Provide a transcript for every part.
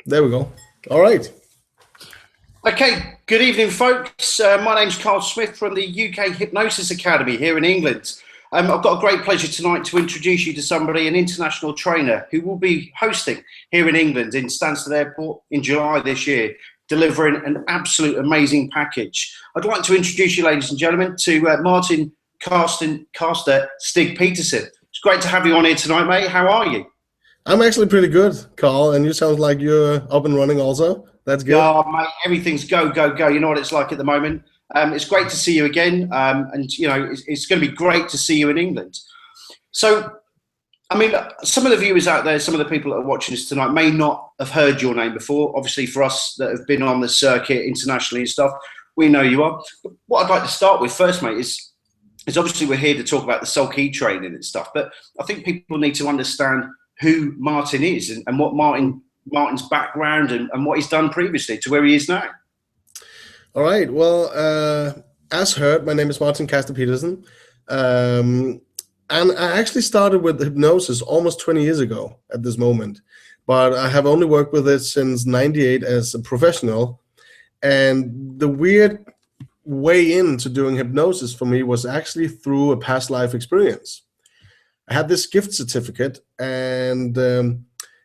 There we go. All right. Okay, good evening, folks. My name's Carl Smith from the UK Hypnosis Academy here in England. I've got a great pleasure tonight to introduce you to somebody, an international trainer who will be hosting here in England in Stansted Airport in July this year, delivering an absolute amazing package. I'd like to introduce you, ladies and gentlemen, to Martin Castor Stig Peterson. It's great to have you on here tonight, mate. How are you? I'm actually pretty good, Carl, and you sound like you're up and running also. That's good. Yeah, mate, everything's go, go, go. You know what it's like at the moment. It's great to see you again, and you know it's going to be great to see you in England. So, I mean, some of the viewers out there, some of the people that are watching us tonight may not have heard your name before. Obviously, for us that have been on the circuit internationally and stuff, we know you are. But what I'd like to start with first, mate, is obviously we're here to talk about the SoulKey training and stuff, but I think people need to understand who Martin is and what Martin's background and what he's done previously to where he is now. All right. Well, as heard, my name is Martin Castor Peterson, and I actually started with hypnosis almost 20 years ago at this moment, but I have only worked with it since '98 as a professional. And the weird way into doing hypnosis for me was actually through a past life experience. I had this gift certificate and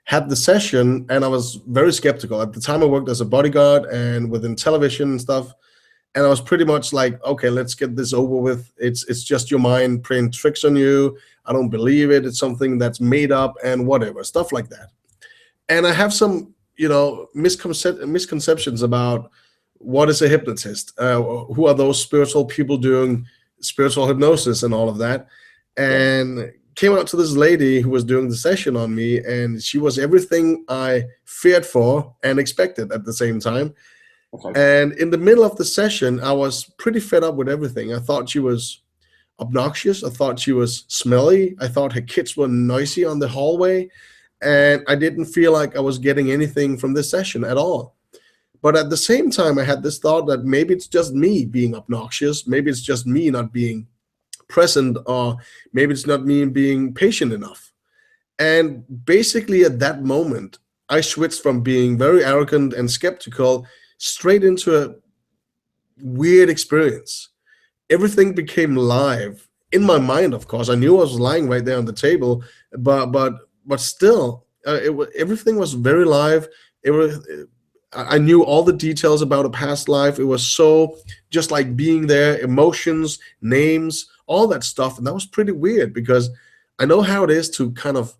had the session, and I was very skeptical. At the time, I worked as a bodyguard and within television and stuff, and I was pretty much like, okay, let's get this over with. It's just your mind playing tricks on you. I don't believe it. It's something that's made up and whatever, stuff like that. And I have some, misconceptions about what is a hypnotist, who are those spiritual people doing spiritual hypnosis and all of that. And came out to this lady who was doing the session on me, and she was everything I feared for and expected at the same time. Okay. And in the middle of the session, I was pretty fed up with everything. I thought she was obnoxious. I thought she was smelly. I thought her kids were noisy on the hallway. And I didn't feel like I was getting anything from this session at all. But at the same time, I had this thought that maybe it's just me being obnoxious. Maybe it's just me not being present, or maybe it's not me being patient enough. And basically at that moment, I switched from being very arrogant and skeptical straight into a weird experience. Everything became live in my mind. Of course, I knew I was lying right there on the table, but still, everything was very live. I knew all the details about a past life. It was so just like being there, emotions, names, all that stuff. And that was pretty weird, because I know how it is to kind of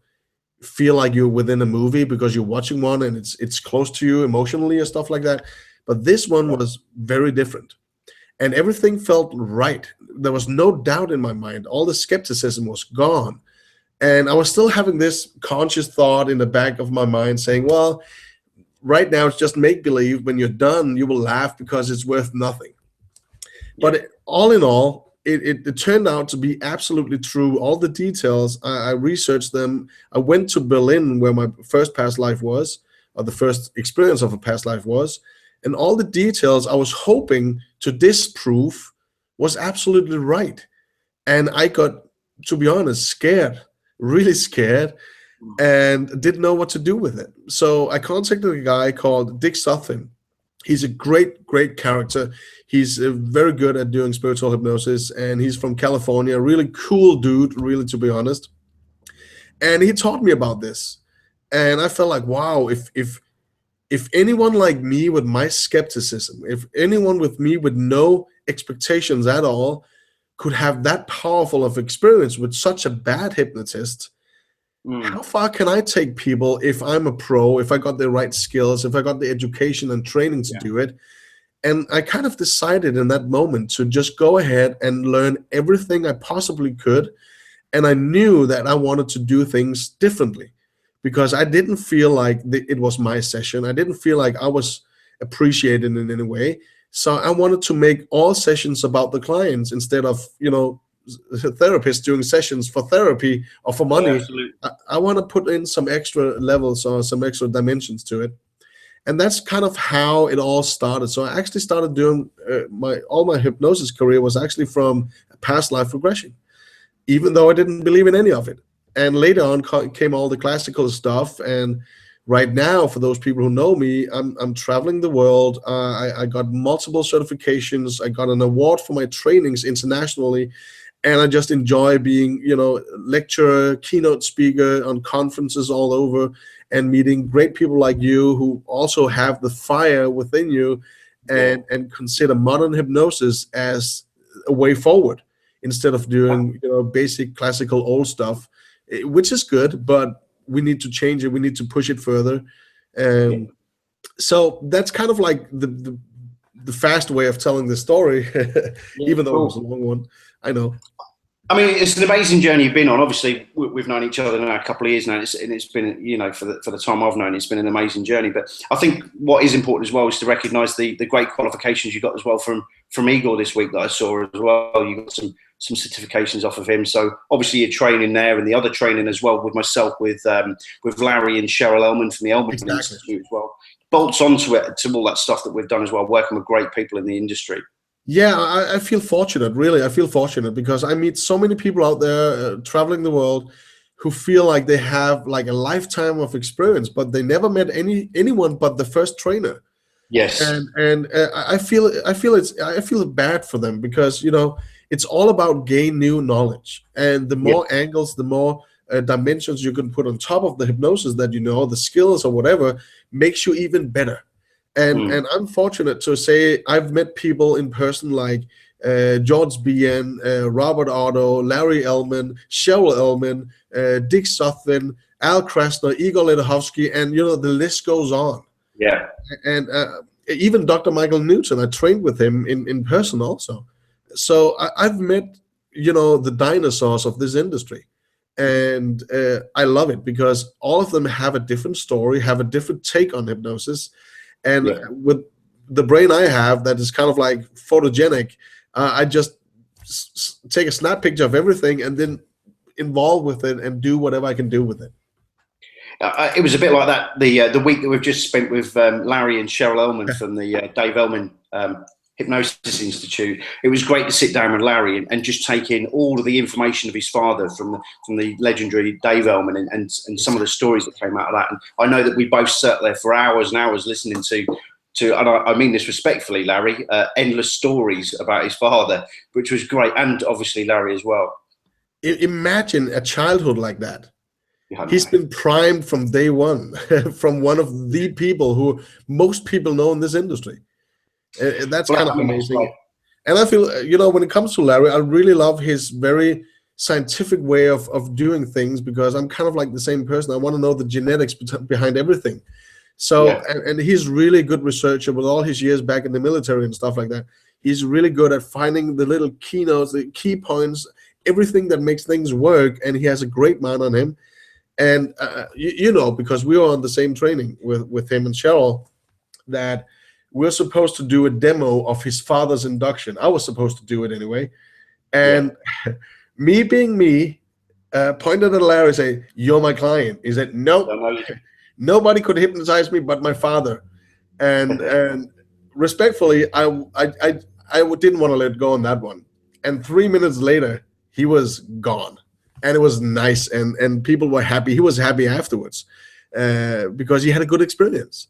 feel like you're within a movie because you're watching one and it's close to you emotionally and stuff like that. But this one was very different, and everything felt right. There was no doubt in my mind. All the skepticism was gone. And I was still having this conscious thought in the back of my mind saying, well, right now it's just make-believe. When you're done, you will laugh because it's worth nothing. Yeah. But all in all, it turned out to be absolutely true. All the details, I researched them. I went to Berlin, where my first past life was, or the first experience of a past life was, and all the details I was hoping to disprove was absolutely right. And I got, to be honest, scared, really scared, and didn't know what to do with it. So I contacted a guy called Dick Sutphin. He's a great, great character. He's very good at doing spiritual hypnosis, and he's from California. Really cool dude, really, to be honest. And he taught me about this, and I felt like, wow, if anyone like me with my skepticism, if anyone with me with no expectations at all could have that powerful of experience with such a bad hypnotist, how far can I take people if I'm a pro, if I got the right skills, if I got the education and training to do it? And I kind of decided in that moment to just go ahead and learn everything I possibly could. And I knew that I wanted to do things differently, because I didn't feel like it was my session. I didn't feel like I was appreciated in any way. So I wanted to make all sessions about the clients instead of, therapists doing sessions for therapy or for money. I want to put in some extra levels or some extra dimensions to it. And that's kind of how it all started. So I actually started doing all my hypnosis career was actually from past life regression, even though I didn't believe in any of it. And later on came all the classical stuff, and right now, for those people who know me, I'm traveling the world. I got multiple certifications. I got an award for my trainings internationally, and I just enjoy being, lecturer, keynote speaker on conferences all over, and meeting great people like you who also have the fire within you, and consider modern hypnosis as a way forward instead of doing basic classical old stuff, which is good, but we need to change it. We need to push it further. So that's kind of like the fast way of telling the story, even though it was a long one. I know. I mean, it's an amazing journey you've been on. Obviously, we've known each other now a couple of years now, and it's been, for the time I've known, it's been an amazing journey. But I think what is important as well is to recognise the great qualifications you got as well from Igor this week that I saw as well. You got some certifications off of him. So obviously you're training there, and the other training as well with myself, with Larry and Cheryl Elman from the Elman Institute as well. Bolts onto it, to all that stuff that we've done as well, working with great people in the industry. Yeah, I feel fortunate, really. I feel fortunate because I meet so many people out there traveling the world who feel like they have like a lifetime of experience, but they never met anyone but the first trainer. Yes. And I feel bad for them because, it's all about gain new knowledge. And the more angles, the more dimensions you can put on top of the hypnosis that the skills or whatever makes you even better. And I'm fortunate to say I've met people in person like George Bien, Robert Otto, Larry Elman, Cheryl Elman, Dick Sothvin, Al Krasner, Igor Ledachovsky, and the list goes on. Yeah. And even Dr. Michael Newton, I trained with him in person also. So I've met the dinosaurs of this industry. And I love it because all of them have a different story, have a different take on hypnosis. And with the brain I have that is kind of like photogenic, I just take a snap picture of everything and then involve with it and do whatever I can do with it. It was a bit like that the week that we've just spent with Larry and Cheryl Elman from the Dave Elman Hypnosis Institute. It was great to sit down with Larry and just take in all of the information of his father from the legendary Dave Elman and some of the stories that came out of that. And I know that we both sat there for hours and hours listening to and I mean this respectfully, Larry, endless stories about his father, which was great, and obviously Larry as well. Imagine a childhood like that. He's been primed from day one, from one of the people who most people know in this industry. That's kind of amazing. And I feel, when it comes to Larry, I really love his very scientific way of doing things because I'm kind of like the same person. I want to know the genetics behind everything. So, and he's really good researcher with all his years back in the military and stuff like that. He's really good at finding the little keynotes, the key points, everything that makes things work. And he has a great mind on him. And, because we were on the same training with him and Cheryl, that we're supposed to do a demo of his father's induction. I was supposed to do it anyway. And me being me, pointed at Larry and say, "You're my client." He said, "No, nobody could hypnotize me but my father." And respectfully, I didn't want to let go on that one. And 3 minutes later, he was gone. And it was nice, and people were happy. He was happy afterwards because he had a good experience.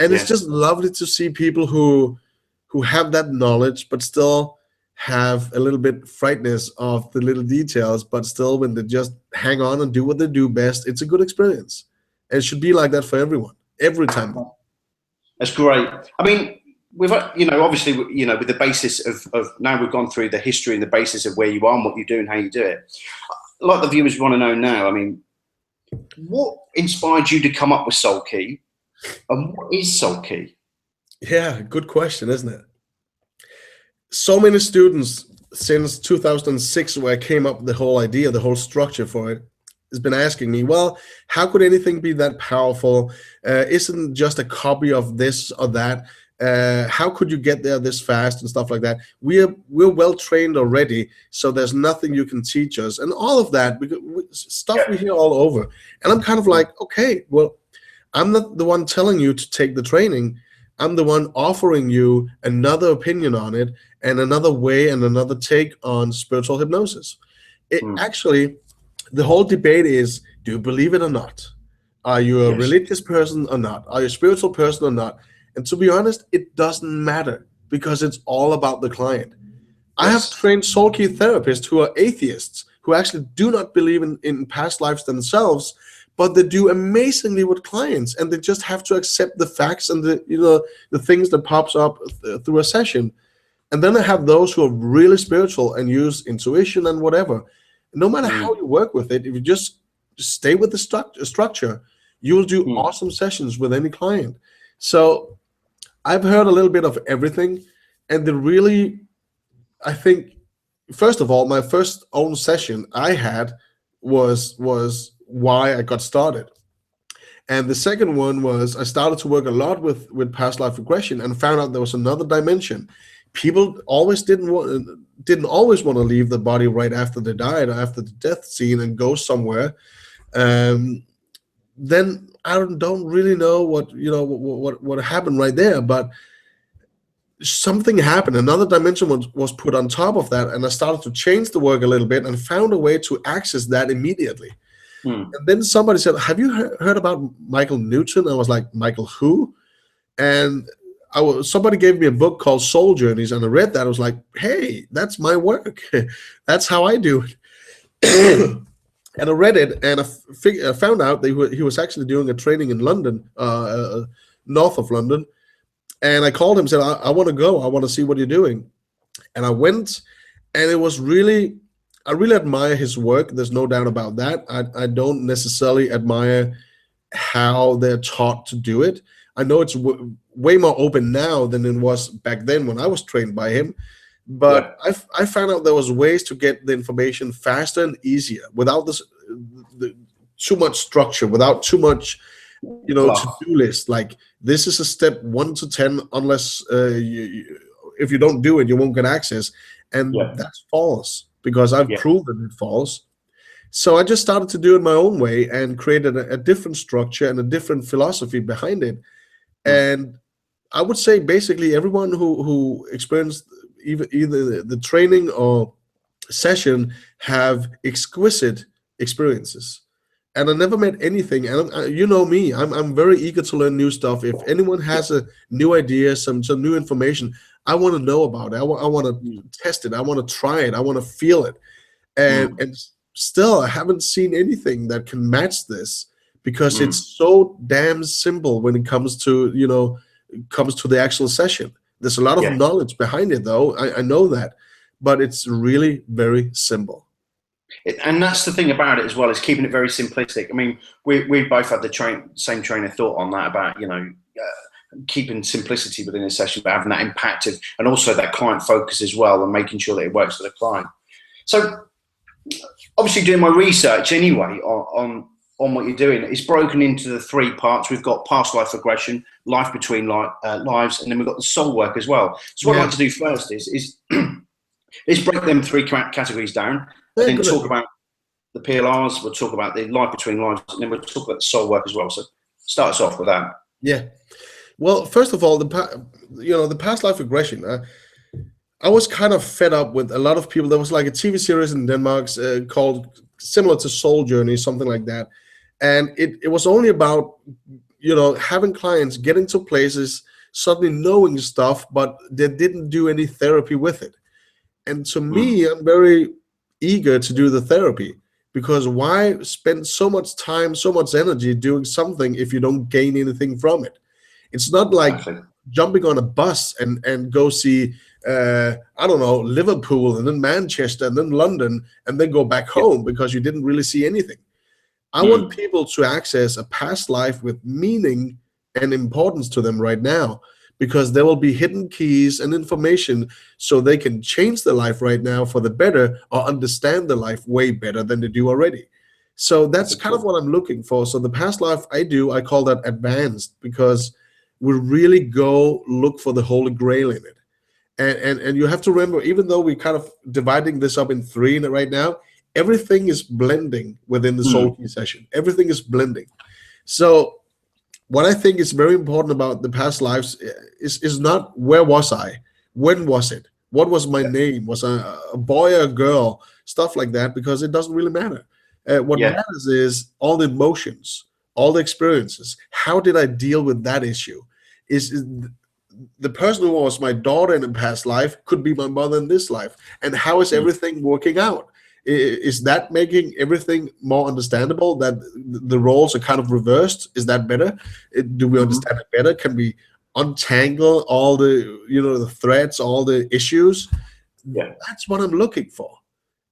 And it's just lovely to see people who have that knowledge, but still have a little bit frightness of the little details, but still when they just hang on and do what they do best, it's a good experience. And it should be like that for everyone, every time. That's great. I mean, we've, obviously, with the basis of now we've gone through the history and the basis of where you are and what you do and how you do it. A lot of the viewers want to know now, I mean, what inspired you to come up with SoulKey? And what is SoulKey? Yeah, good question, isn't it? So many students since 2006, where I came up with the whole idea, the whole structure for it, has been asking me, well, how could anything be that powerful? Isn't just a copy of this or that? How could you get there this fast and stuff like that? We're well trained already, so there's nothing you can teach us, and all of that stuff we hear all over. And I'm kind of like, okay, well, I'm not the one telling you to take the training. I'm the one offering you another opinion on it and another way and another take on spiritual hypnosis. Actually, the whole debate is, do you believe it or not? Are you a Yes. religious person or not? Are you a spiritual person or not? And to be honest, it doesn't matter because it's all about the client. I have Yes. trained SoulKey therapists who are atheists, who actually do not believe in past lives themselves, but they do amazingly with clients, and they just have to accept the facts and the things that pops up through a session. And then I have those who are really spiritual and use intuition and whatever. No matter how you work with it, if you just stay with the structure, you will do awesome sessions with any client. So I've heard a little bit of everything, and I think, first of all, my first own session I had was why I got started. And the second one was I started to work a lot with past life regression and found out there was another dimension. People always didn't always want to leave the body right after they died or after the death scene and go somewhere. Then I don't really know what happened right there, but something happened. Another dimension was put on top of that, and I started to change the work a little bit and found a way to access that immediately. And then somebody said, have you heard about Michael Newton? I was like, Michael who? And somebody gave me a book called Soul Journeys, and I read that. I was like, hey, that's my work. That's how I do it. And I read it, and I found out that he was actually doing a training in London, north of London. And I called him and said, I want to go. I want to see what you're doing. And I went, and it was I really admire his work. There's no doubt about that. I don't necessarily admire how they're taught to do it. I know it's way more open now than it was back then when I was trained by him. But yeah. I found out there was ways to get the information faster and easier without too much structure, without too much, to-do list. Like, this is a step 1 to 10, unless if you don't do it, you won't get access. And that's false, because I've proven it false. So I just started to do it my own way and created a different structure and a different philosophy behind it. And I would say basically everyone who experienced either the training or session have exquisite experiences. And I never met anything. And you know me, I'm very eager to learn new stuff. If anyone has a new idea, some new information, I want to know about it. I want to test it. I want to try it. I want to feel it. And still, I haven't seen anything that can match this, because it's so damn simple when it comes to the actual session. There's a lot of knowledge behind it, though. I know that, but it's really very simple. And that's the thing about it as well, is keeping it very simplistic. I mean, we both had the same train of thought on that, about keeping simplicity within a session, but having that impact and also that client focus as well, and making sure that it works for the client. So obviously, doing my research anyway on what you're doing, it's broken into the 3 parts. We've got past life regression, life between lives, and then we've got the soul work as well. So what I'd like to do first is let's break them 3 categories down, and then talk about the PLRs. We'll talk about the life between lives, and then we'll talk about the soul work as well. So start us off with that. Yeah. Well, first of all, the past life regression. I was kind of fed up with a lot of people. There was like a TV series in Denmark called similar to Soul Journey, something like that. And it was only about, having clients getting to places, suddenly knowing stuff, but they didn't do any therapy with it. And to me, I'm very eager to do the therapy, because why spend so much time, so much energy doing something if you don't gain anything from it? It's not like jumping on a bus and go see, Liverpool, and then Manchester, and then London, and then go back home because you didn't really see anything. I want people to access a past life with meaning and importance to them right now, because there will be hidden keys and information so they can change their life right now for the better, or understand their life way better than they do already. So that's kind of what I'm looking for. So the past life I call that advanced, because we really go look for the Holy Grail in it. And you have to remember, even though we're kind of dividing this up in 3 right now, everything is blending within the SoulKey session. Everything is blending. So what I think is very important about the past lives is not where was I, when was it, what was my name, was I a boy or a girl, stuff like that, because it doesn't really matter. What matters is all the emotions, all the experiences. How did I deal with that issue? Is the person who was my daughter in a past life could be my mother in this life, and how is everything working out? Is that making everything more understandable, that the roles are kind of reversed? Is that better? Do we understand it better? Can we untangle all the, the threads, all the issues? Yeah, that's what I'm looking for.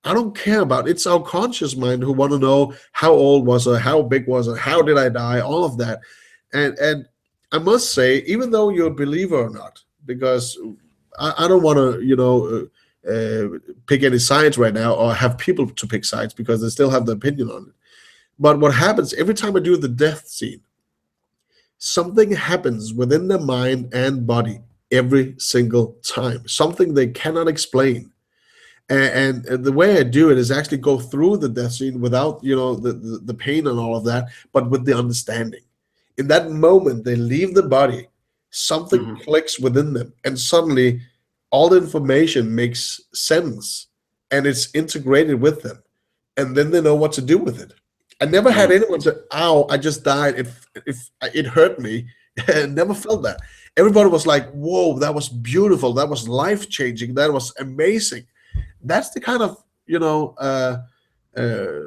I don't care about, it's our conscious mind who want to know how old was I, how big was I, how did I die, all of that. And I must say, even though you're a believer or not, because I don't want to, pick any sides right now, or have people to pick sides, because they still have the opinion on it. But what happens every time I do the death scene, something happens within their mind and body every single time, something they cannot explain. And the way I do it is actually go through the death scene without, the pain and all of that, but with the understanding. In that moment, they leave the body, something clicks within them, and suddenly all the information makes sense, and it's integrated with them, and then they know what to do with it. I never had anyone say, "Ow, I just died. If it hurt me." I never felt that. Everybody was like, "Whoa, that was beautiful. That was life-changing. That was amazing." That's the kind of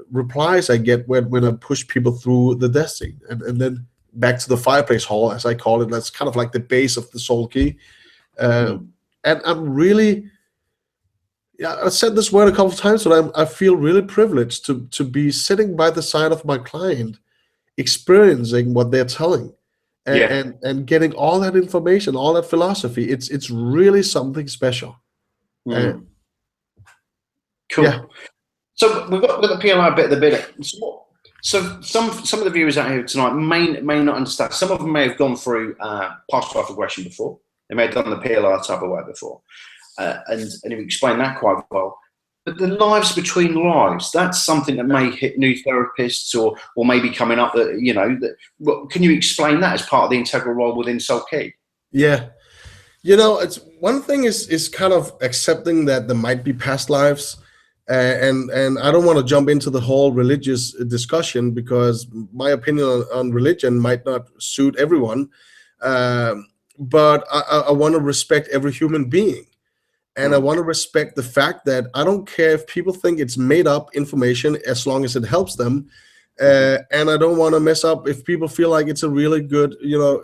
replies I get when I push people through the death scene, and then back to the fireplace hall, as I call it. That's kind of like the base of the SoulKey. And I'm really, I said this word a couple of times, but I feel really privileged to be sitting by the side of my client, experiencing what they're telling, and getting all that information, all that philosophy. It's really something special. Cool. Yeah. So we've got the PLR bit at the bit. So some of the viewers out here tonight may not understand. Some of them may have gone through past life regression before. They may have done the PLR type of work before, and you've explained that quite well. But the lives between lives, that's something that may hit new therapists or maybe coming up that, can you explain that as part of the integral role within SoulKey? Yeah. It's one thing is kind of accepting that there might be past lives. And I don't want to jump into the whole religious discussion, because my opinion on religion might not suit everyone. But I want to respect every human being. And I want to respect the fact that I don't care if people think it's made up information, as long as it helps them. And I don't want to mess up if people feel like it's a really good, not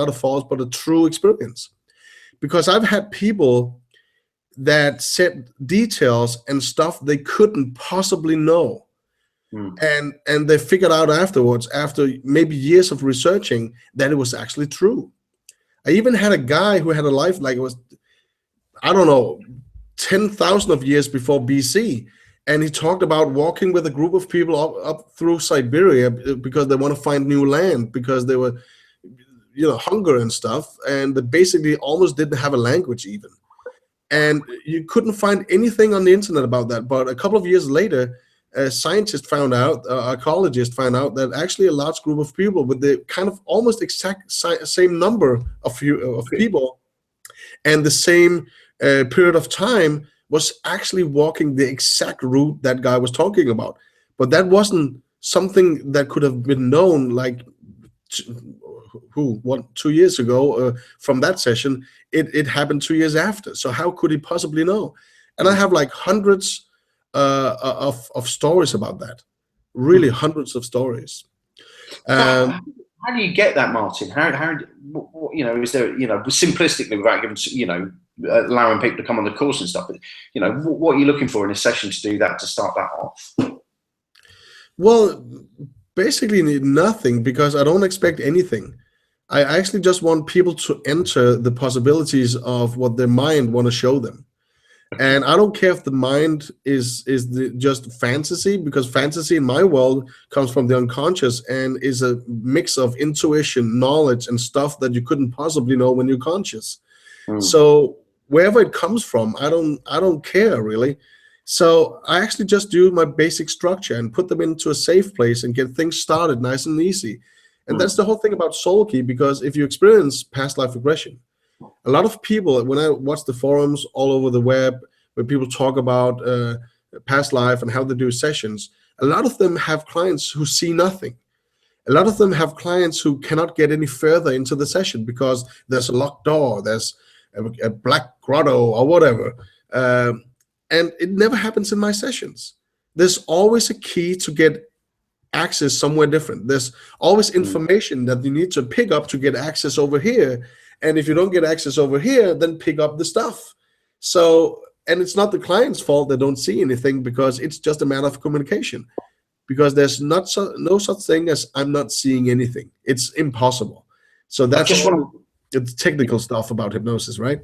a false, but a true experience. Because I've had people that said details and stuff they couldn't possibly know. And they figured out afterwards, after maybe years of researching, that it was actually true. I even had a guy who had a life like it was, I don't know, 10,000 of years before BC. And he talked about walking with a group of people up through Siberia because they want to find new land, because they were, hunger and stuff. And they basically almost didn't have a language even. And you couldn't find anything on the internet about that. But a couple of years later, a scientist found out, archaeologist found out that actually a large group of people with the kind of almost exact same number of people and the same period of time was actually walking the exact route that guy was talking about. But that wasn't something that could have been known like 2 years ago from that session. It happened 2 years after. So how could he possibly know? And I have like hundreds of stories about that, really hundreds of stories. How do you get that, Martin? How is there, simplistically, without giving, allowing people to come on the course and stuff, but, what are you looking for in a session to do that, to start that off? Well, basically nothing, because I don't expect anything. I actually just want people to enter the possibilities of what their mind want to show them. And I don't care if the mind is just fantasy, because fantasy in my world comes from the unconscious and is a mix of intuition, knowledge, and stuff that you couldn't possibly know when you're conscious. So wherever it comes from, I don't care really. So I actually just do my basic structure and put them into a safe place and get things started nice and easy. And that's the whole thing about SoulKey, because if you experience past life regression, a lot of people, when I watch the forums all over the web where people talk about past life and how they do sessions, a lot of them have clients who see nothing. A lot of them have clients who cannot get any further into the session because there's a locked door, there's a black grotto or whatever. And it never happens in my sessions. There's always a key to get access somewhere different. There's always information that you need to pick up to get access over here. And if you don't get access over here, then pick up the stuff. So, and it's not the client's fault they don't see anything, because it's just a matter of communication. Because there's no such thing as I'm not seeing anything. It's impossible. So that's it's technical stuff about hypnosis, right?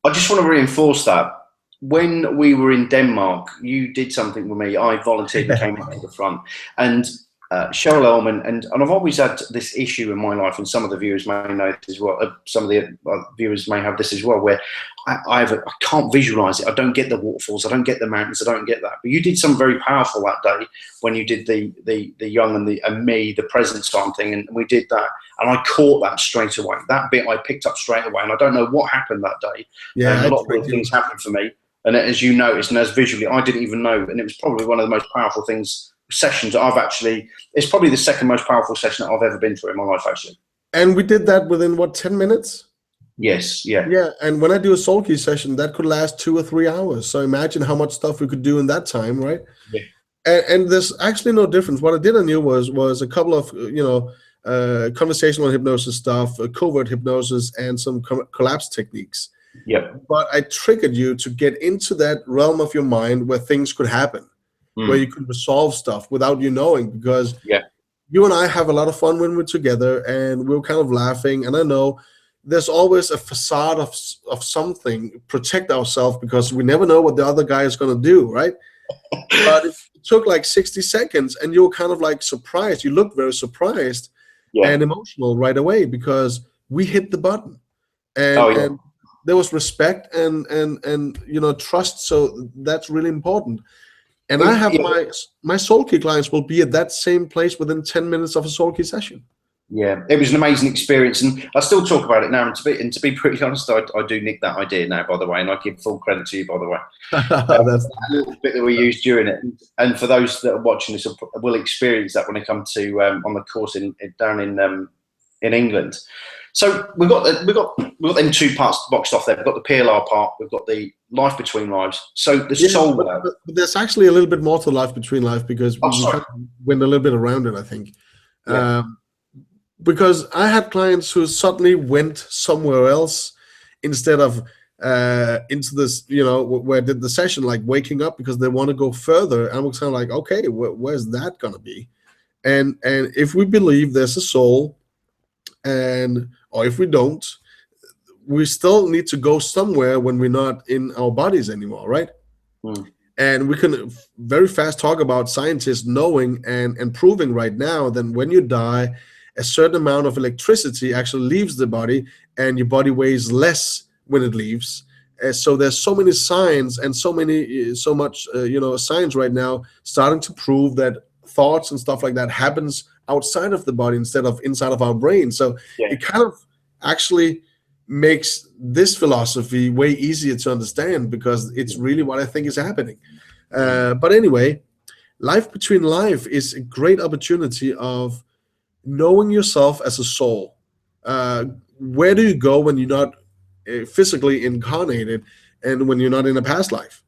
I just want to reinforce that. When we were in Denmark, you did something with me. I volunteered and came up to the front. And Cheryl Elman, and I've always had this issue in my life, and some of the viewers may know this as well. Some of the viewers may have this as well, where I can't visualize it. I don't get the waterfalls. I don't get the mountains. I don't get that. But you did something very powerful that day when you did the young and me, the present time thing, and we did that. And I caught that straight away. That bit I picked up straight away, and I don't know what happened that day. Yeah, a lot of good things happened for me. And as you noticed, and as visually, I didn't even know. And it was probably one of the most powerful sessions I've actually, it's probably the second most powerful session that I've ever been through in my life, actually. And we did that within, what, 10 minutes? Yes, yeah. Yeah, and when I do a SoulKey session, that could last 2 or 3 hours. So imagine how much stuff we could do in that time, right? Yeah. And there's actually no difference. What I did on you was a couple of, conversational hypnosis stuff, covert hypnosis, and some collapse techniques. Yeah. But I triggered you to get into that realm of your mind where things could happen, where you could resolve stuff without you knowing, because you and I have a lot of fun when we're together, and we're kind of laughing. And I know there's always a facade of something, protect ourselves, because we never know what the other guy is going to do, right? But it took like 60 seconds, and you were kind of like surprised. You looked very surprised and emotional right away, because we hit the button. And, and there was respect and trust. So that's really important. And I have my SoulKey clients will be at that same place within 10 minutes of a SoulKey session. Yeah, it was an amazing experience, and I still talk about it now. And to be pretty honest, I do nick that idea now, by the way, and I give full credit to you, by the way. That's a little bit that we used during it, and for those that are watching this, will experience that when they come to on the course down in England. So we've got them 2 parts boxed off there. We've got the PLR part. We've got the life between lives. So the soul work. But there's actually a little bit more to life between life, because we kind of went a little bit around it, I think. Yeah. Because I had clients who suddenly went somewhere else instead of into this, where I did the session, like waking up because they want to go further. And I was kind of like, okay, where's that going to be? And if we believe there's a soul, or if we don't, we still need to go somewhere when we're not in our bodies anymore, right? And we can very fast talk about scientists knowing and proving right now that when you die, a certain amount of electricity actually leaves the body, and your body weighs less when it leaves. So there's so many signs and so much science right now starting to prove that thoughts and stuff like that happens outside of the body instead of inside of our brain. So it kind of actually makes this philosophy way easier to understand, because it's really what I think is happening. But anyway, life between life is a great opportunity of knowing yourself as a soul. Where do you go when you're not physically incarnated, and when you're not in a past life?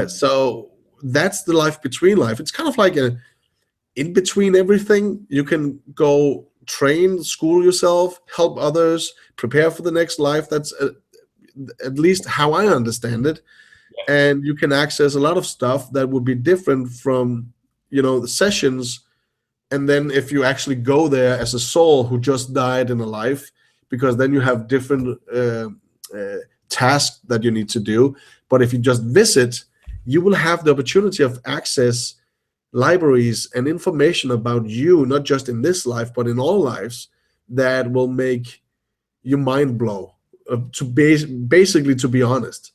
So that's the life between life. It's kind of like in between everything. You can go train, school yourself, help others, prepare for the next life. That's at least how I understand it. And you can access a lot of stuff that would be different from the sessions. And then if you actually go there as a soul who just died in a life, because then you have different tasks that you need to do. But if you just visit, you will have the opportunity of access libraries and information about you, not just in this life, but in all lives, that will make your mind blow, basically, to be honest.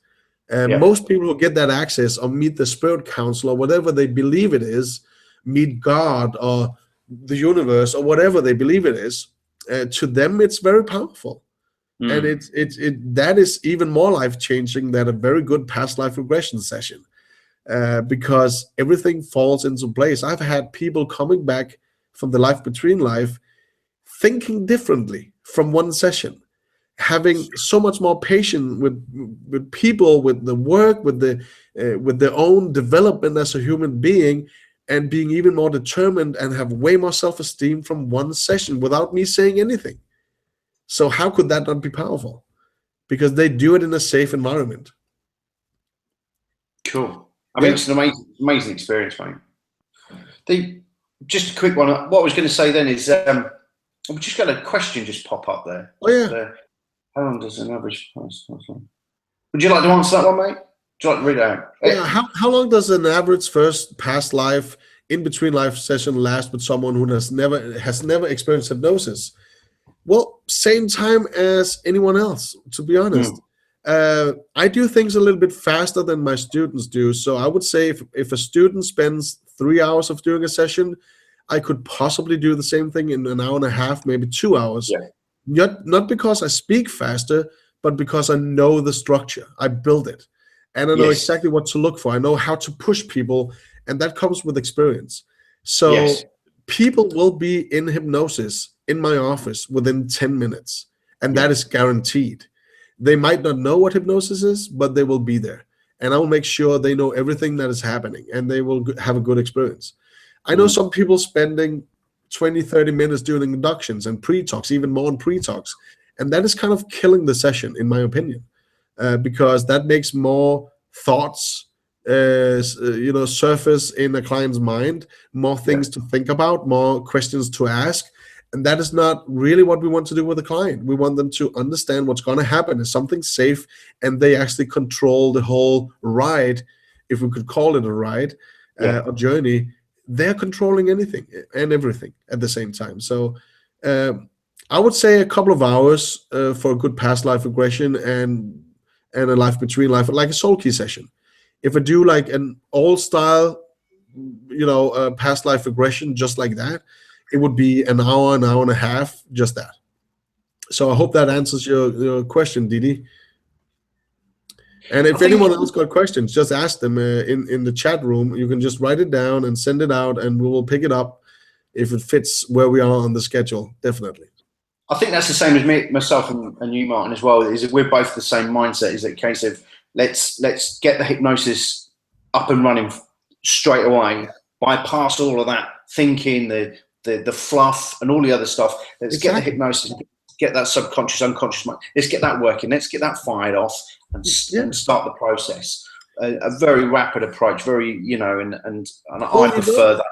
Most people who get that access or meet the spirit council or whatever they believe it is, meet God or the universe or whatever they believe it is, to them it's very powerful. And that is even more life-changing than a very good past life regression session. because everything falls into place. I've had people coming back from the life between life thinking differently from one session, having so much more patience with people, with the work, with their own development as a human being, and being even more determined and have way more self-esteem from one session without me saying anything. So how could that not be powerful? Because they do it in a safe environment. Cool. I mean, it's an amazing experience, mate. Just a quick one. What I was going to say then is, we just got a question just pop up there. Oh yeah. How long does an average? Would you like to answer that one, mate? Would you like to read it out? Yeah. How long does an average first past life, in between life session last with someone who has never experienced hypnosis? Well, same time as anyone else, to be honest. I do things a little bit faster than my students do. So I would say if a student spends 3 hours of doing a session, I could possibly do the same thing in an hour and a half, maybe 2 hours. Yeah. Not because I speak faster, but because I know the structure. I build it. And I know exactly what to look for. I know how to push people, and that comes with experience. So people will be in hypnosis in my office within 10 minutes, and that is guaranteed. They might not know what hypnosis is, but they will be there. And I will make sure they know everything that is happening, and they will have a good experience. I know some people spending 20, 30 minutes doing inductions and pre-talks, even more on pre-talks. And that is kind of killing the session, in my opinion, because that makes more thoughts surface in a client's mind, more things to think about, more questions to ask. And that is not really what we want to do with a client. We want them to understand what's going to happen. Is something safe, and they actually control the whole ride, if we could call it a ride, a journey. They're controlling anything and everything at the same time. So I would say a couple of hours for a good past life regression and a life between life, like a SoulKey session. If I do like an old style, past life regression, just like that, it would be an hour and a half, just that. So I hope that answers your question, Didi. And if anyone else got questions, just ask them in the chat room. You can just write it down and send it out, and we will pick it up if it fits where we are on the schedule, definitely. I think that's the same as myself and you, Martin, as well. Is that we're both the same mindset. Is it a case of let's get the hypnosis up and running straight away, bypass all of that thinking, the fluff and all the other stuff. Let's get the hypnosis, get that subconscious, unconscious mind. Let's get that working. Let's get that fired off and start the process. A very rapid approach, very, and I prefer that.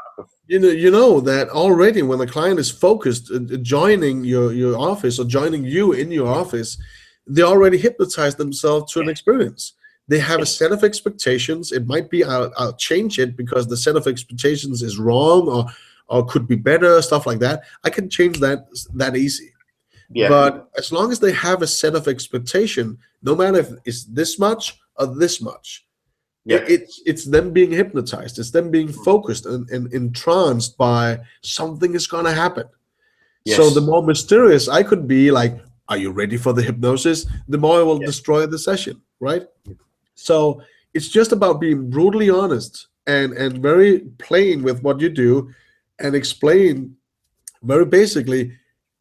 You know that already when the client is focused, joining your office or joining you in your office, they already hypnotize themselves to an experience. They have a set of expectations. It might be I'll change it because the set of expectations is wrong or could be better, stuff like that. I can change that easy. Yeah. But as long as they have a set of expectation, no matter if it's this much or this much, it's them being hypnotized. It's them being focused and entranced by something is going to happen. Yes. So the more mysterious I could be, like, are you ready for the hypnosis? The more I will destroy the session, right? So it's just about being brutally honest and very plain with what you do and explain very basically,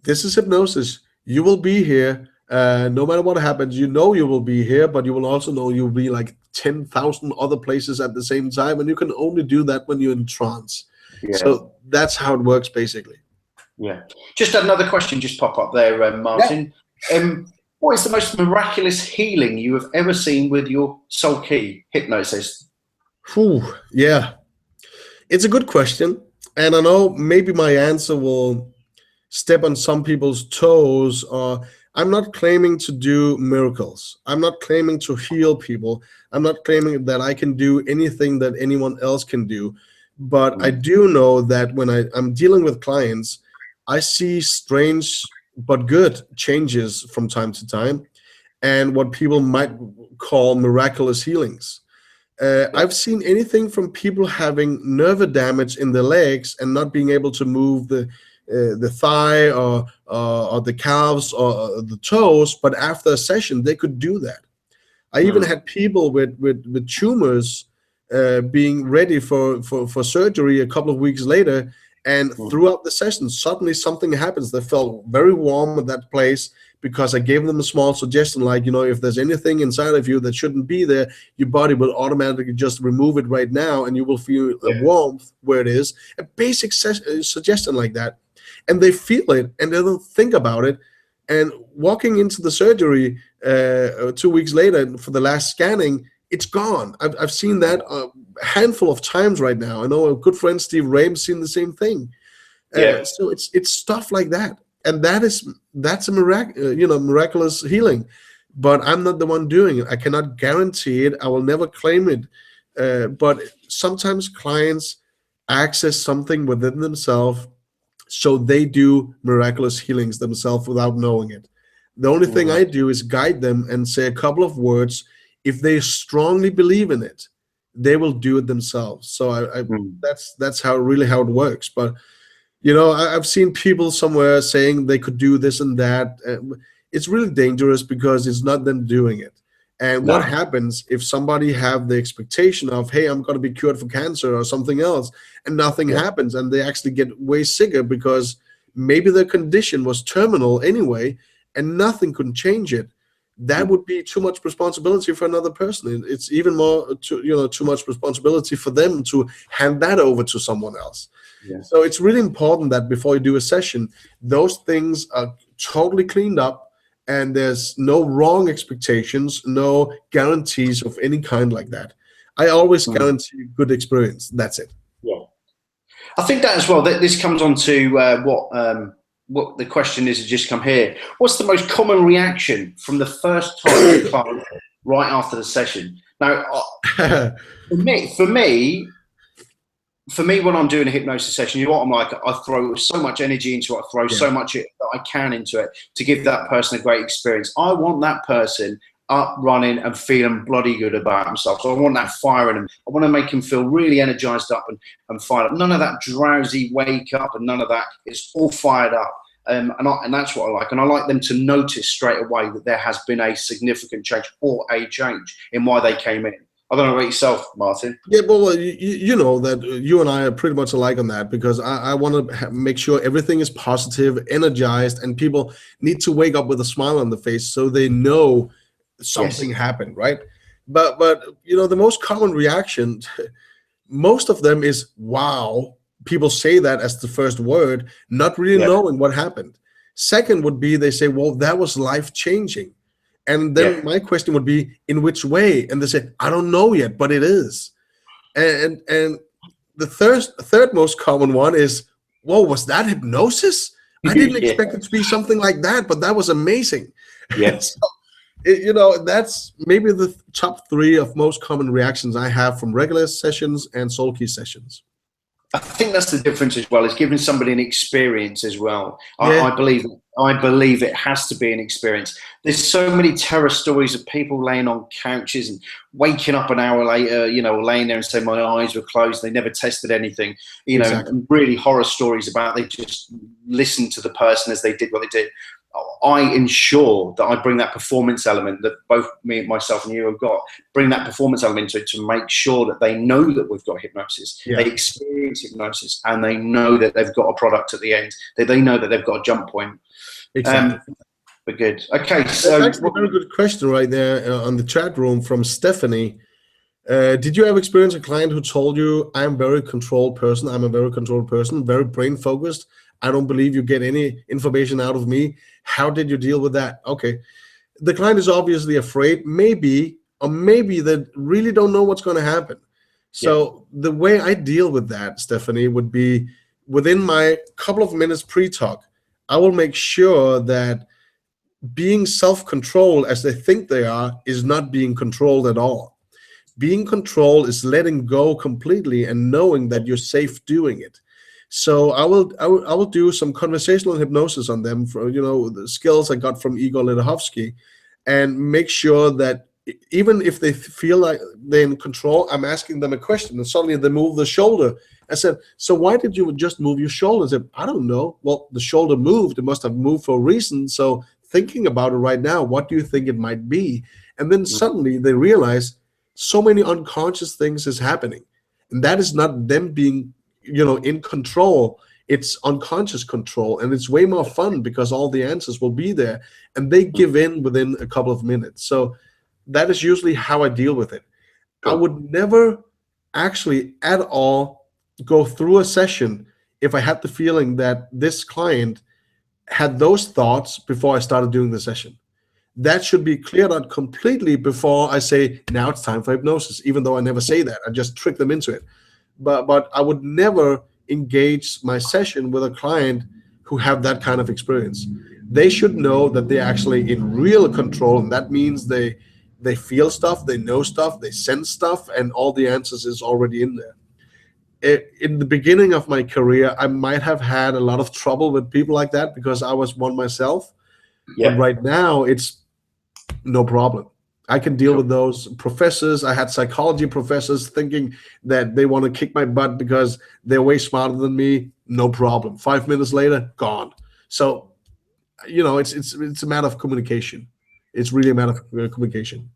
this is hypnosis. You will be here. No matter what happens, you will be here, but you will also know you'll be like 10,000 other places at the same time. And you can only do that when you're in trance. Yeah. So that's how it works, basically. Yeah. Just another question just pop up there, Martin. Yeah. What is the most miraculous healing you have ever seen with your SoulKey hypnosis? Yeah. It's a good question. And I know maybe my answer will step on some people's toes. I'm not claiming to do miracles. I'm not claiming to heal people. I'm not claiming that I can do anything that anyone else can do. But I do know that when I'm dealing with clients, I see strange but good changes from time to time, and what people might call miraculous healings. I've seen anything from people having nerve damage in the legs and not being able to move the thigh or the calves or the toes, but after a session they could do that. I even had people with tumors being ready for surgery a couple of weeks later. And throughout the session, suddenly something happens. They felt very warm at that place because I gave them a small suggestion, like, if there's anything inside of you that shouldn't be there, your body will automatically just remove it right now, and you will feel a warmth where it is. A basic suggestion like that. And they feel it, and they don't think about it. And walking into the surgery 2 weeks later for the last scanning, it's gone. I've seen that a handful of times right now. I know a good friend, Steve Rame's seen the same thing. So it's stuff like that. And that's a miraculous healing, but I'm not the one doing it. I cannot guarantee it. I will never claim it. But sometimes clients access something within themselves, so they do miraculous healings themselves without knowing it. The only thing I do is guide them and say a couple of words. If they strongly believe in it, they will do it themselves. So that's how it works. But I've seen people somewhere saying they could do this and that. It's really dangerous because it's not them doing it. And what happens if somebody have the expectation of, hey, I'm going to be cured for cancer or something else, and nothing happens, and they actually get way sicker because maybe their condition was terminal anyway, and nothing could change it. That would be too much responsibility for another person. It's even more, too much responsibility for them to hand that over to someone else. Yeah. So it's really important that before you do a session, those things are totally cleaned up, and there's no wrong expectations, no guarantees of any kind like that. I always guarantee good experience. That's it. Yeah, I think that as well. This comes on to what the question is just come here. What's the most common reaction from the first time you come right after the session? Now, for me, when I'm doing a hypnosis session, I'm like, I throw so much energy into it. I throw so much that I can into it to give that person a great experience. I want that person up, running, and feeling bloody good about himself. So I want that fire in him. I want to make him feel really energized up and fired up. None of that drowsy wake up and none of that. It's all fired up. And that's what I like. And I like them to notice straight away that there has been a significant change or a change in why they came in. I don't know about yourself, Martin. Yeah, well, you know that you and I are pretty much alike on that, because I want to make sure everything is positive, energized, and people need to wake up with a smile on the face so they know something happened, right? But the most common reaction, most of them is wow. People say that as the first word, not really knowing what happened. Second would be they say, well, that was life-changing. And then my question would be, in which way? And they say, I don't know yet, but it is. And the third most common one is, whoa, was that hypnosis? I didn't expect it to be something like that, but that was amazing. Yes. So, that's maybe the top 3 of most common reactions I have from regular sessions and SoulKey sessions. I think that's the difference as well, is giving somebody an experience as well. I believe it has to be an experience. There's so many terror stories of people laying on couches and waking up an hour later, laying there and saying my eyes were closed. They never tested anything, and really horror stories about they just listened to the person as they did what they did. I ensure that I bring that performance element that both myself and you have got, bring that performance element into it to make sure that they know that we've got hypnosis, they experience hypnosis, and they know that they've got a product at the end, that they know that they've got a jump point. Exactly. But good. Okay, so that's actually a very good question right there on the chat room from Stephanie. Did you ever experience a client who told you, I'm a very controlled person, very brain focused, I don't believe you get any information out of me? How did you deal with that? Okay. The client is obviously afraid, maybe they really don't know what's going to happen. So the way I deal with that, Stephanie, would be within my couple of minutes pre-talk, I will make sure that being self-controlled as they think they are is not being controlled at all. Being controlled is letting go completely and knowing that you're safe doing it. So I will do some conversational hypnosis on them for the skills I got from Igor Lidahovsky, and make sure that even if they feel like they're in control, I'm asking them a question, and suddenly they move the shoulder. I said, so why did you just move your shoulder? I said, I don't know. Well, the shoulder moved. It must have moved for a reason. So thinking about it right now, what do you think it might be? And then suddenly they realize so many unconscious things is happening, and that is not them being, in control. It's unconscious control, and it's way more fun because all the answers will be there, and they give in within a couple of minutes. So that is usually how I deal with it. I would never actually at all go through a session if I had the feeling that this client had those thoughts before I started doing the session. That should be cleared out completely before I say, now it's time for hypnosis, even though I never say that. I just trick them into it. But I would never engage my session with a client who have that kind of experience. They should know that they're actually in real control, and that means they feel stuff, they know stuff, they sense stuff, and all the answers is already in there. In the beginning of my career, I might have had a lot of trouble with people like that because I was one myself. Yeah. But right now, it's no problem. I can deal with those professors. I had psychology professors thinking that they want to kick my butt because they're way smarter than me. No problem. 5 minutes later, gone. So, it's a matter of communication. It's really a matter of communication.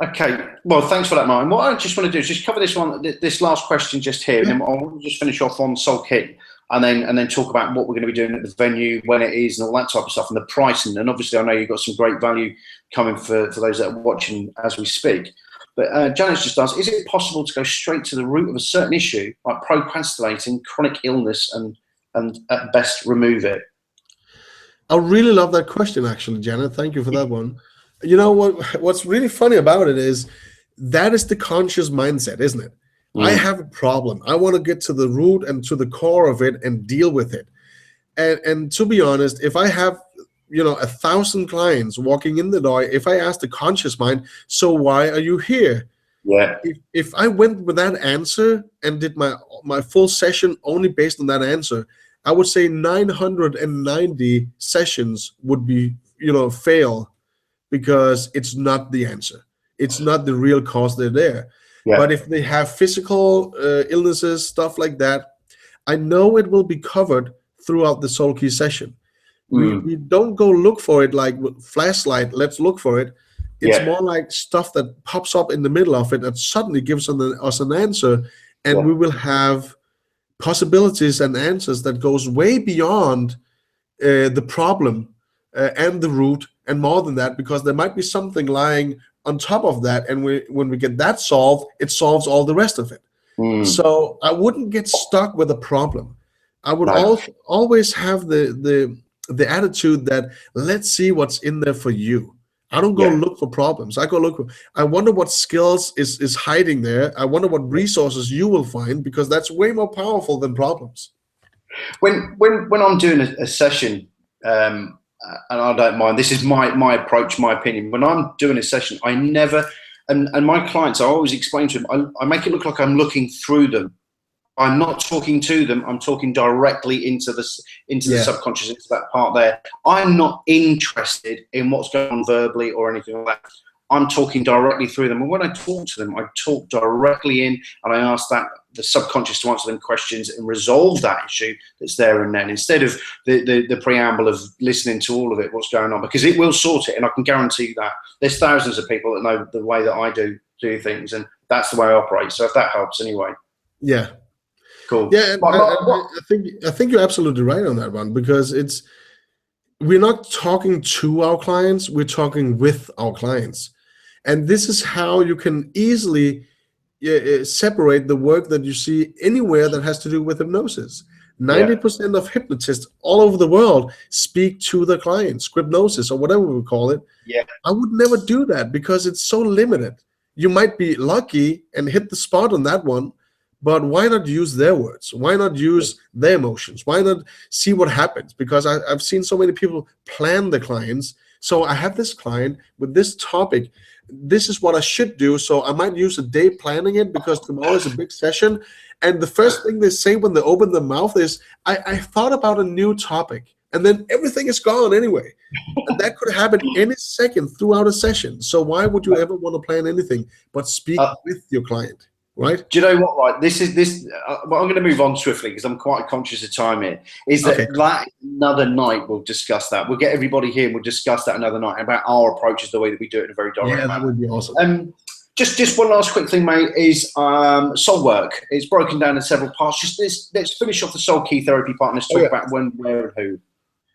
Okay. Well, thanks for that, Martin. What I just want to do is just cover this last question just here, and then I'll just finish off on SoulKey, and then talk about what we're going to be doing at the venue, when it is, and all that type of stuff, and the pricing. And obviously, I know you've got some great value coming for those that are watching as we speak. But Janet's just asked, is it possible to go straight to the root of a certain issue, like procrastinating, chronic illness, and at best remove it? I really love that question, actually, Janet. Thank you for that one. You know what's really funny about it is that is the conscious mindset, isn't it? I have a problem. I want to get to the root and to the core of it and deal with it. And to be honest, if I have 1,000 clients walking in the door, if I ask the conscious mind, so why are you here? Yeah. If I went with that answer and did my full session only based on that answer, I would say 990 sessions would be fail, because it's not the answer. It's not the real cause they're there. Yeah. But if they have physical illnesses, stuff like that, I know it will be covered throughout the SoulKey session. We don't go look for it like flashlight, let's look for it. It's more like stuff that pops up in the middle of it that suddenly gives us an answer, and we will have possibilities and answers that goes way beyond the problem and the root, and more than that, because there might be something lying on top of that, and when we get that solved, it solves all the rest of it. So I wouldn't get stuck with a problem. I would always have the attitude that let's see what's in there for you. I don't go look for problems. I wonder what skills is hiding there. I wonder what resources you will find, because that's way more powerful than problems. When I'm doing a session, and I don't mind, this is my approach, my opinion. When I'm doing a session, I never, and my clients, I always explain to them, I make it look like I'm looking through them. I'm not talking to them. I'm talking directly into the subconscious, into that part there. I'm not interested in what's going on verbally or anything like that. I'm talking directly through them. And when I talk to them, I talk directly in, and I ask the subconscious to answer them questions and resolve that issue that's there and then, instead of the preamble of listening to all of it, what's going on, because it will sort it. And I can guarantee that there's thousands of people that know the way that I do things, and that's the way I operate. So if that helps anyway. Yeah. Cool. Yeah, and I think you're absolutely right on that one, because we're not talking to our clients, we're talking with our clients. And this is how you can easily separate the work that you see anywhere that has to do with hypnosis. 90% of hypnotists all over the world speak to the clients, scriptnosis or whatever we call it. Yeah. I would never do that because it's so limited. You might be lucky and hit the spot on that one, but why not use their words? Why not use their emotions? Why not see what happens? Because I've seen so many people plan the clients. So I have this client with this topic. This is what I should do. So I might use a day planning it, because tomorrow is a big session. And the first thing they say when they open their mouth is, I thought about a new topic. And then everything is gone anyway. And that could happen any second throughout a session. So why would you ever want to plan anything but speak with your client? Right? Do you know what? Right, this. I'm going to move on swiftly because I'm quite conscious of time here. Is that another night we'll discuss that. We'll get everybody here and we'll discuss that another night about our approaches, the way that we do it in a very direct manner. That would be awesome. Just one last quick thing, mate, is soul work. It's broken down in several parts. Let's finish off the SoulKey therapy part and let's talk about when, where, and who.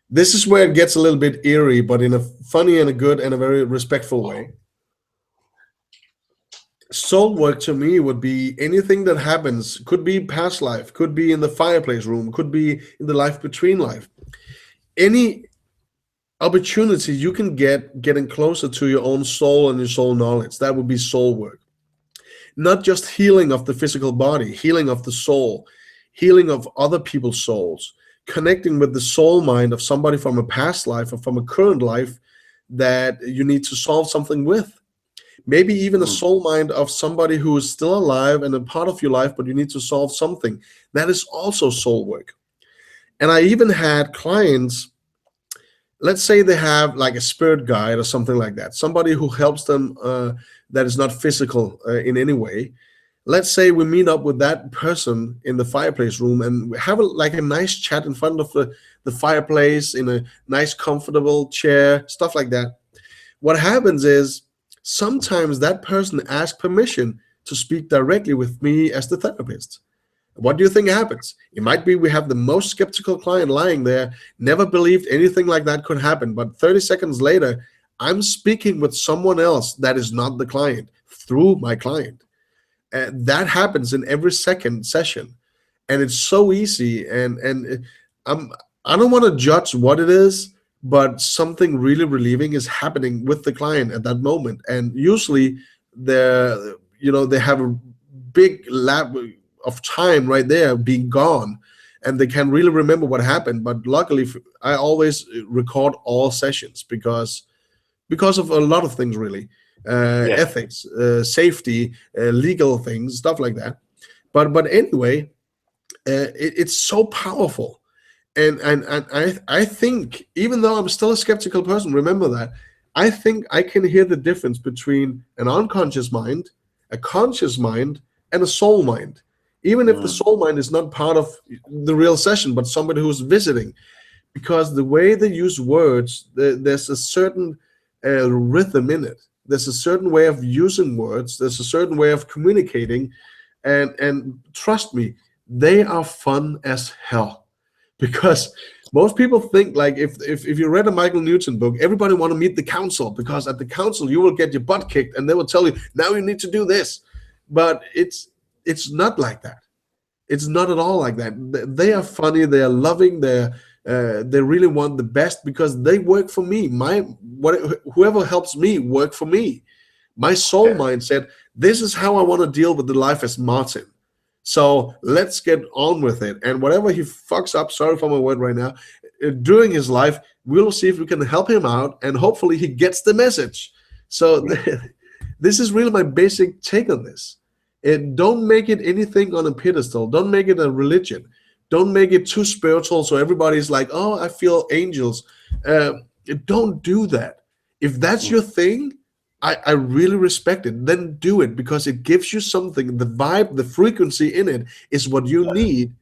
This is where it gets a little bit eerie, but in a funny and a good and a very respectful way. Soul work to me would be anything that happens, could be past life, could be in the fireplace room, could be in the life between life. Any opportunity you can getting closer to your own soul and your soul knowledge, that would be soul work. Not just healing of the physical body, healing of the soul, healing of other people's souls, connecting with the soul mind of somebody from a past life or from a current life that you need to solve something with. Maybe even a soul mind of somebody who is still alive and a part of your life, but you need to solve something. That is also soul work. And I even had clients, let's say they have like a spirit guide or something like that, somebody who helps them that is not physical in any way. Let's say we meet up with that person in the fireplace room and we have like a nice chat in front of the fireplace in a nice comfortable chair, stuff like that. What happens is sometimes that person asks permission to speak directly with me as the therapist. What do you think happens? It might be we have the most skeptical client lying there, never believed anything like that could happen, but 30 seconds later, I'm speaking with someone else that is not the client through my client. That happens in every second session, and it's so easy. And I don't want to judge what it is, but something really relieving is happening with the client at that moment. And usually, they have a big lap of time right there being gone, and they can really remember what happened. But luckily, I always record all sessions because of a lot of things, really. Ethics, safety, legal things, stuff like that. But anyway, it's so powerful, and I think, even though I'm still a skeptical person, remember that I think I can hear the difference between an unconscious mind, a conscious mind, and a soul mind. Even if the soul mind is not part of the real session, but somebody who's visiting, because the way they use words, there's a certain rhythm in it. There's a certain way of using words. There's a certain way of communicating, and trust me, they are fun as hell. Because most people think, like, if you read a Michael Newton book, everybody want to meet the council, because at the council you will get your butt kicked, and they will tell you, now you need to do this. But it's not like that. It's not at all like that. They are funny. They are loving. They really want the best because they work for me. Whoever helps me work for me. My soul mind said, this is how I want to deal with the life as Martin. So let's get on with it. And whatever he fucks up, sorry for my word right now, during his life, we'll see if we can help him out, and hopefully he gets the message. So this is really my basic take on this. Don't make it anything on a pedestal. Don't make it a religion. Don't make it too spiritual so everybody's like, oh, I feel angels. Don't do that. If that's your thing, I really respect it. Then do it, because it gives you something. The vibe, the frequency in it is what you need.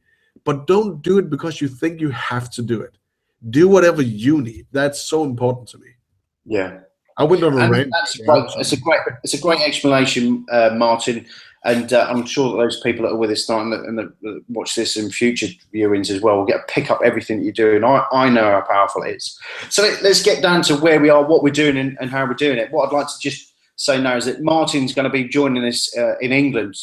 But don't do it because you think you have to do it. Do whatever you need. That's so important to me. Yeah. I went on a rant. It's a great explanation, Martin. And I'm sure that those people that are with us tonight and that watch this in future viewings as well will pick up everything that you're doing. I know how powerful it is. So let's get down to where we are, what we're doing, and how we're doing it. What I'd like to just say now is that Martin's going to be joining us in England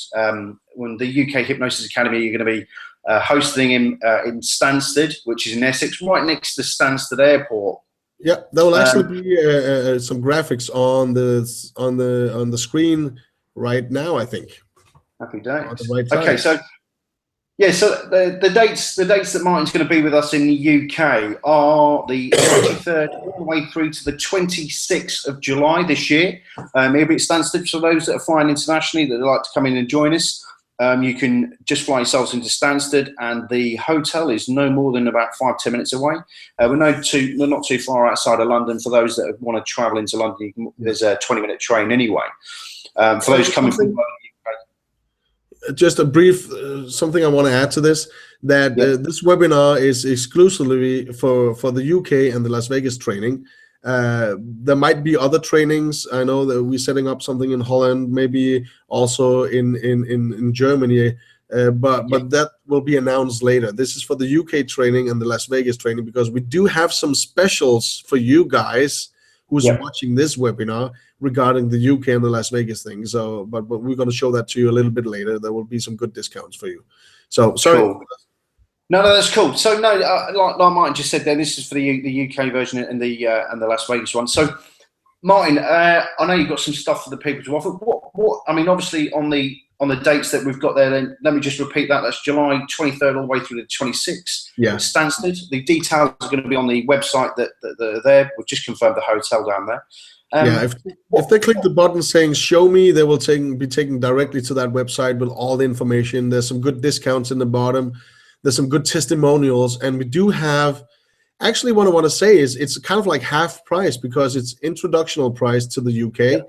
when the UK Hypnosis Academy. You're going to be hosting him in Stansted, which is in Essex, right next to Stansted Airport. Yeah, there will actually be some graphics on the screen right now, I think. Happy days. Right, okay, so the dates that Martin's going to be with us in the UK are the 23rd all the way through to the 26th of July this year. He'll be at Stansted. For those that are flying internationally that would like to come in and join us, you can just fly yourselves into Stansted, and the hotel is no more than about 5-10 minutes away. We're not too far outside of London. For those that want to travel into London, there's a 20-minute train anyway. For those coming from just a brief something I want to add to this, that this webinar is exclusively for the UK and the Las Vegas training. There might be other trainings. I know that we're setting up something in Holland, maybe also in Germany, but that will be announced later. This is for the UK training and the Las Vegas training, because we do have some specials for you guys who's watching this webinar regarding the UK and the Las Vegas thing. So, but we're going to show that to you a little bit later. There will be some good discounts for you. So, sorry. Cool. No, that's cool. So, no, like Martin just said, then this is for the UK version and the Las Vegas one. So, Martin, I know you've got some stuff for the people to offer. What? I mean, obviously on the dates that we've got there, then let me just repeat that. That's July 23rd all the way through to the 26th. Yeah. Stansted. The details are going to be on the website that are there. We've just confirmed the hotel down there. If they click the button saying "Show Me," they will be taken directly to that website with all the information. There's some good discounts in the bottom. There's some good testimonials, and we do have. Actually, what I want to say is it's kind of like half price because it's introductional price to the UK,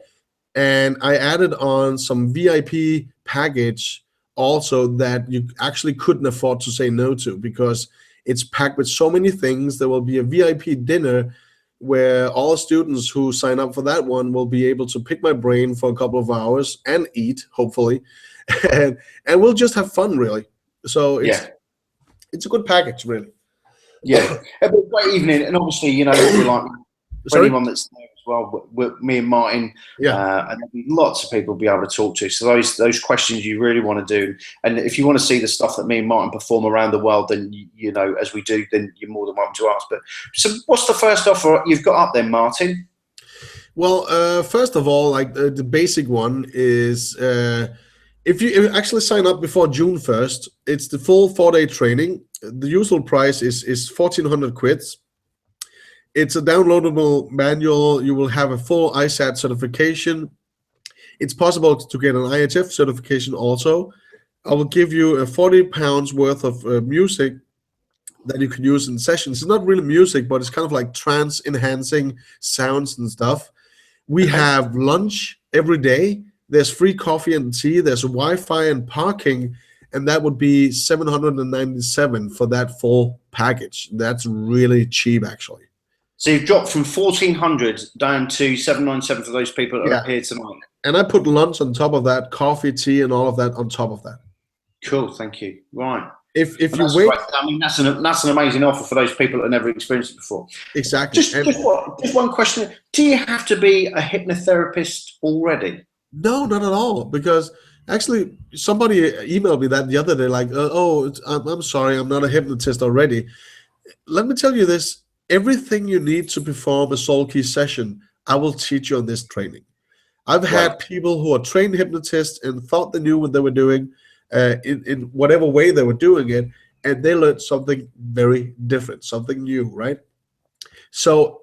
and I added on some VIP package also that you actually couldn't afford to say no to, because it's packed with so many things. There will be a VIP dinner where all students who sign up for that one will be able to pick my brain for a couple of hours and eat, hopefully, and we'll just have fun, really. So it's a good package, really. Yeah, it'll be a great evening, and obviously, you know, like for anyone that's there as well, me and Martin, and there'll be lots of people be able to talk to. So those questions you really want to do, and if you want to see the stuff that me and Martin perform around the world, then you know, as we do, then you're more than welcome to ask. But so, what's the first offer you've got up then, Martin? Well, first of all, like the basic one is. If you actually sign up before June 1st, it's the full 4-day training. The usual price is 1,400 quids. It's a downloadable manual. You will have a full ISAT certification. It's possible to get an IHF certification also. I will give you a 40 pounds worth of music that you can use in sessions. It's not really music, but it's kind of like trance enhancing sounds and stuff. We have lunch every day. There's free coffee and tea. There's Wi-Fi and parking, and that would be $797 for that full package. That's really cheap, actually. So you've dropped from 1,400 down to $797 for those people that are here tonight. And I put lunch on top of that, coffee, tea, and all of that on top of that. Cool, thank you. Right. If you wait, I mean, that's an amazing offer for those people that have never experienced it before. Exactly. Just one question: do you have to be a hypnotherapist already? No, not at all. Because actually, somebody emailed me that the other day, like, "Oh, I'm sorry, I'm not a hypnotist already." Let me tell you this: everything you need to perform a SoulKey session, I will teach you on this training. I've had people who are trained hypnotists and thought they knew what they were doing, in whatever way they were doing it, and they learned something very different, something new, right? So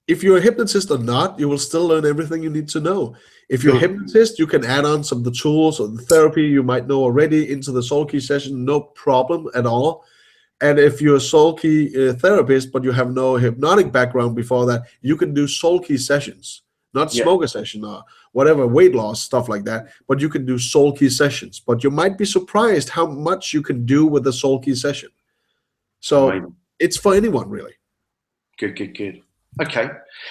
if you're a hypnotist or not, you will still learn everything you need to know. If you're a hypnotist, you can add on some of the tools or the therapy you might know already into the SoulKey session, no problem at all. And if you're a SoulKey therapist, but you have no hypnotic background before that, you can do SoulKey sessions, not smoker session or whatever, weight loss, stuff like that. But you can do SoulKey sessions. But you might be surprised how much you can do with a SoulKey session. So it's for anyone, really. Good. Okay,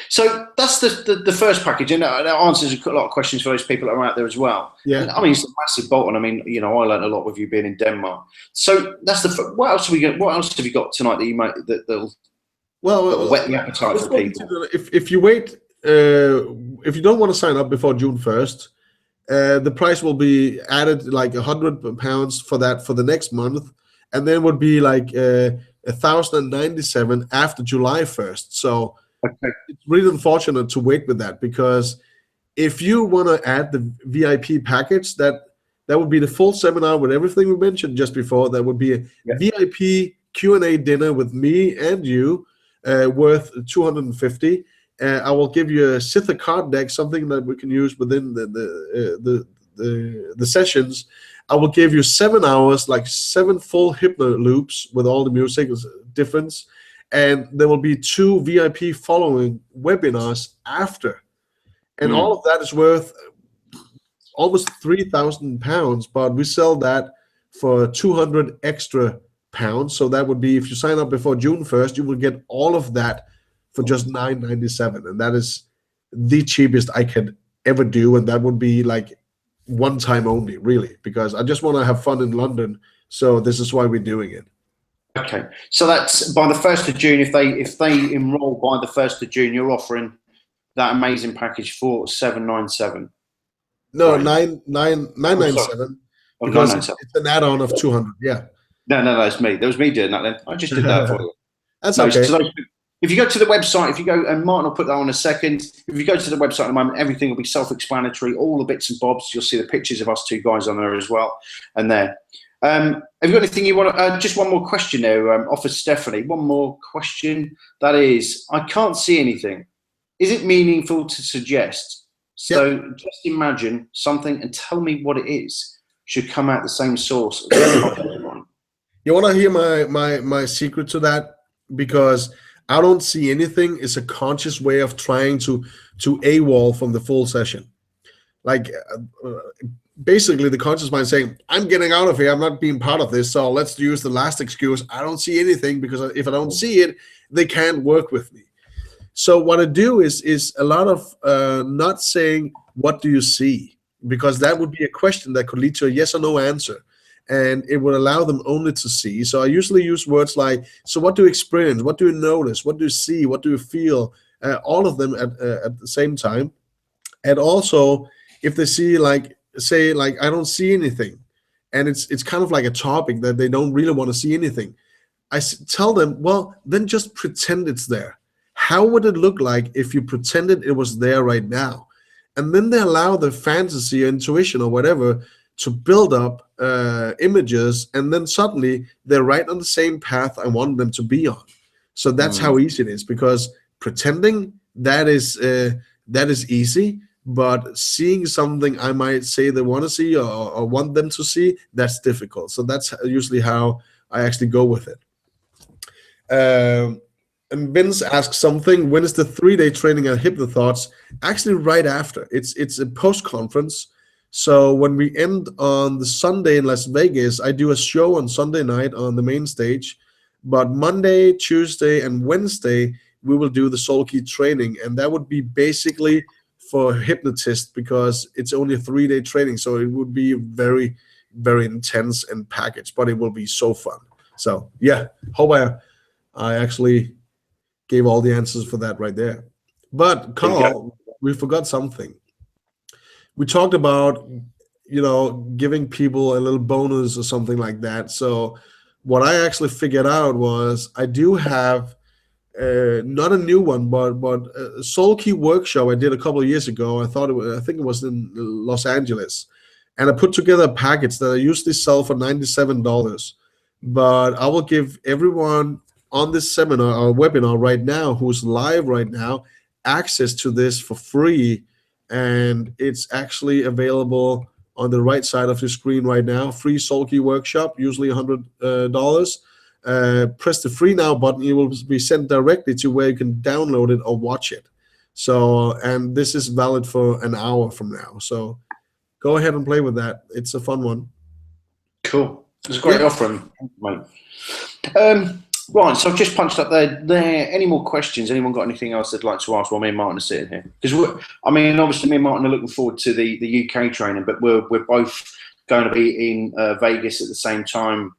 so that's the first package, and that answers a lot of questions for those people that are out there as well. Yeah, and, I mean, it's a massive bolt on. I mean, you know, I learned a lot with you being in Denmark. So that's what else have we got? What else have you got tonight that you might that'll whet the appetite for people? If you wait, if you don't want to sign up before June 1st, the price will be added like £100 for that for the next month, and then would be like $1,097 after July 1st. So. It's really unfortunate to wait with that, because if you want to add the VIP package, that would be the full seminar with everything we mentioned just before. That would be a VIP Q&A dinner with me and you, worth $250. I will give you a Sitha card deck, something that we can use within the sessions. I will give you 7 hours, like 7 full hypno loops with all the music difference. And there will be 2 VIP following webinars after. And all of that is worth almost £3,000, but we sell that for 200 extra pounds. So that would be, if you sign up before June 1st, you will get all of that for just $9.97, and that is the cheapest I could ever do, and that would be like one time only, really, because I just want to have fun in London. So this is why we're doing it. Okay, so that's by the 1st of June. If they enroll by the 1st of June, you're offering that amazing package for $797. No, Right. $997 Oh, because $997. it's an add-on of 200. Yeah, No, it's me. That was me doing that then. I just did that for you. that's No, okay. so if you go to the website, if you go, and Martin will put that on in a second. If you go to the website at the moment, everything will be self-explanatory. All the bits and bobs. You'll see the pictures of us two guys on there as well. And there. Have you got anything you want to? Just one more question there. Offer Stephanie one more question. That is, I can't see anything. Is it meaningful to suggest? So just imagine something and tell me what it is. Should come out the same source. You want to hear my secret to that? Because I don't see anything. It's a conscious way of trying to AWOL from the full session. Like basically the conscious mind saying, I'm getting out of here. I'm not being part of this. So let's use the last excuse. I don't see anything, because if I don't see it, they can't work with me. So what I do is a lot of not saying, what do you see? Because that would be a question that could lead to a yes or no answer. And it would allow them only to see. So I usually use words like, so what do you experience? What do you notice? What do you see? What do you feel? All of them at the same time. And also, if they see, like, say, like, I don't see anything, and it's kind of like a topic that they don't really want to see anything, I tell them, well, then just pretend it's there. How would it look like if you pretended it was there right now? And then they allow their fantasy or intuition or whatever to build up images, and then suddenly they're right on the same path I want them to be on. So that's how easy it is, because pretending, that is easy, but seeing something I might say they want to see or want them to see, that's difficult. So that's usually how I actually go with it. And Vince asks something, when is the 3-day training at HypnoThoughts? Actually right after. It's a post-conference. So when we end on the Sunday in Las Vegas, I do a show on Sunday night on the main stage. But Monday, Tuesday, and Wednesday, we will do the SoulKey training. And that would be basically for hypnotists, because it's only a 3-day training. So it would be very, very intense and packaged, but it will be so fun. So yeah, hope I actually gave all the answers for that right there. But Carl, we forgot something. We talked about, giving people a little bonus or something like that. So what I actually figured out was I do have not a new one, but a SoulKey workshop I did a couple of years ago. I think it was in Los Angeles, and I put together a package that I usually sell for $97. But I will give everyone on this seminar or webinar right now, who's live right now, access to this for free. And it's actually available on the right side of your screen right now. Free SoulKey workshop, usually $100. Press the free now button. You will be sent directly to where you can download it or watch it. So, and this is valid for an hour from now. So go ahead and play with that. It's a fun one. Cool. It's a great offering, mate. Right, so I've just punched up there. Any more questions? Anyone got anything else they'd like to ask while me and Martin are sitting here? Because obviously me and Martin are looking forward to the UK training, but we're both going to be in Vegas at the same time.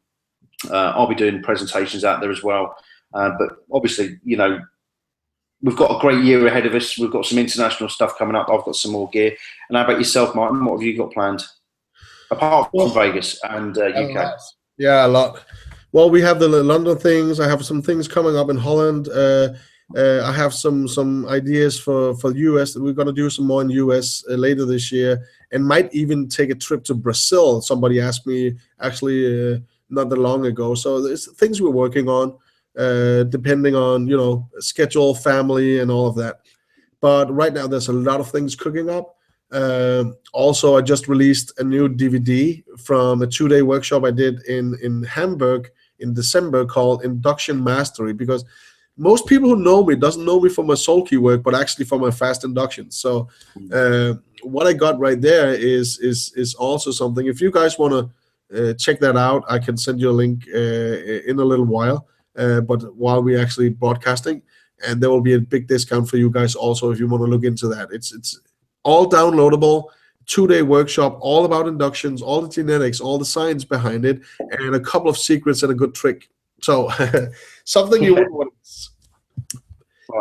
I'll be doing presentations out there as well. But obviously, we've got a great year ahead of us. We've got some international stuff coming up. I've got some more gear. And how about yourself, Martin? What have you got planned? Apart from Vegas and UK. Yeah, a lot. Well, we have the London things. I have some things coming up in Holland. I have some ideas for US. We're going to do some more in US later this year, and might even take a trip to Brazil. Somebody asked me actually not that long ago. So there's things we're working on, depending on schedule, family, and all of that. But right now there's a lot of things cooking up. Also, I just released a new DVD from a 2-day workshop I did in Hamburg in December called Induction Mastery, because most people who know me doesn't know me for my SoulKey work, but actually for my fast induction. So what I got right there is also something. If you guys want to check that out, I can send you a link in a little while, but while we're actually broadcasting. and there will be a big discount for you guys also if you want to look into that. It's all downloadable, 2-day workshop, all about inductions, all the genetics, all the science behind it, and a couple of secrets and a good trick. So something you wouldn't want to miss.